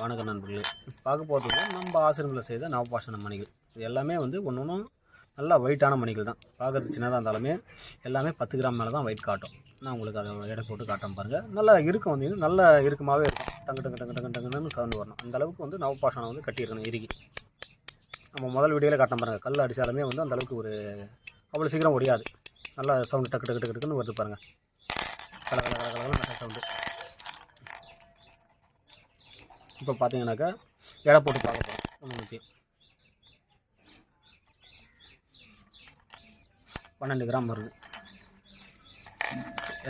வணக்கம் நண்பர்களே. பார்க்க போகிறதுக்கு நம்ம ஆசிரமத்தில் செய்த நவபாஷான மணிகள். இது எல்லாமே வந்து ஒன்று ஒன்றும் நல்லா வெயிட்டான மணிகள் தான். பார்க்குறது சின்னதாக இருந்தாலுமே எல்லாமே 10 கிராம் மேலே தான் வெயிட் காட்டும். நான் உங்களுக்கு அதை எடை போட்டு காட்டும் பாருங்கள். நல்லா இருக்கும், வந்து நல்லா இறுக்கமாகவே இருக்கும். டங்கு டங்கு டங்கு டங்கு டங்குன்னு சவுண்டு வரணும். அந்தளவுக்கு வந்து நவபாஷானம் வந்து கட்டியிருக்கணும் இறுகி. நம்ம முதல் வீடியோவில் காட்டம் பாருங்கள். கல் அடித்தாலுமே வந்து அந்தளவுக்கு ஒரு அவ்வளோ சீக்கிரம் ஒடியாது. நல்லா சவுண்டு டக்கு டக்கு டக்கு டக்குன்னு வருது பாருங்கள். கல கல கல கலன்னு நல்ல சவுண்டு. இப்போ பார்த்தீங்கன்னாக்கா எடை போட்டு பார்க்க போகிறோம். ஒன்று 12 கிராம் வருது.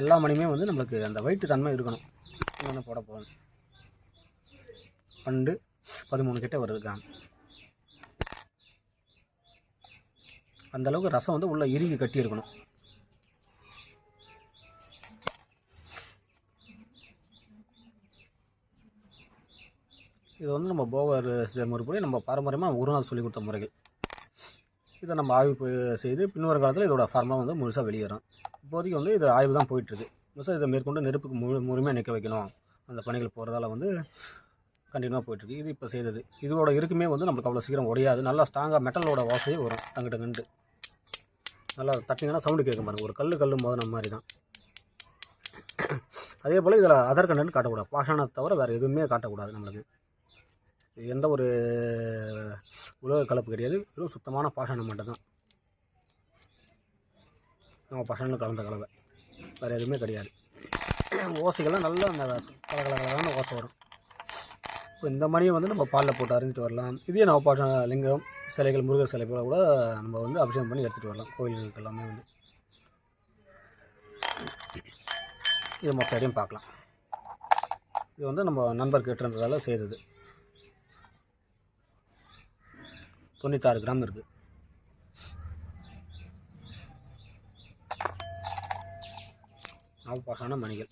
எல்லா மணியுமே வந்து நம்மளுக்கு அந்த வெயிட்டு தன்மை இருக்கணும். இன்னொன்று போட போகணும். 12 13 கிட்ட வருது கிராம். அந்தளவுக்கு ரசம் வந்து உள்ள இறுகி கட்டி இருக்கணும். இது வந்து நம்ம போகர் முறைப்படி நம்ம பாரம்பரியமாக ஒரு நாள் சொல்லிக் கொடுத்த முறைகள். இதை நம்ம ஆய்வு செய்து பின்வரும் காலத்தில் இதோட ஃபார்மாக வந்து முழுசாக வெளியேறும். இப்போதைக்கு வந்து இது ஆய்வு தான் போயிட்டுருக்கு. முழுசாக இதை மேற்கொண்டு நெருப்புக்கு முழுமையாக நிற்க வைக்கணும். அந்த பணிகள் போகிறதால வந்து கண்டினியூவாக போயிட்டுருக்கு. இது இப்போ செய்தது. இதோட இருக்குமே வந்து நம்மளுக்கு அவ்வளோ சீக்கிரம் உடையாது. நல்லா ஸ்ட்ராங்காக மெட்டலோட வாசையே வரும். டங்கு டங்குண்டு நல்லா தட்டிங்கன்னா சவுண்டு கேட்க பாருங்கள். ஒரு கல் மோதின மாதிரி தான். அதே போல் இதில் அதர் கண்டென்ட் காட்டக்கூடாது. பாஷானத்தை தவிர வேறு எதுவுமே காட்டக்கூடாது. நம்மளுக்கு எந்த ஒரு உலக கலப்பு கிடையாது. வெறும் சுத்தமான பாஷானம் மட்டும்தான். நம்ம பாஷானம் கலந்த கலவை வேறு எதுவுமே கிடையாது. ஓசைகள்லாம் நல்லா அந்த கலகலகலான ஓசை வரும். இப்போ இந்த மணியை வந்து நம்ம பாலில் போட்டு அரிஞ்சிட்டு வரலாம். இதே நம்ம பாஷா லிங்கம் சிலைகள், முருகர் சிலை போல கூட நம்ம வந்து அபிஷேகம் பண்ணி எடுத்துகிட்டு வரலாம். கோயில்களுக்கு எல்லாமே வந்து இது மொத்த இடையும் பார்க்கலாம். இது வந்து நம்ம நண்பர் கேட்டிருந்ததால் செய்தது. 96 கிராம் இருக்குது. நவபாஷான மணிகள்.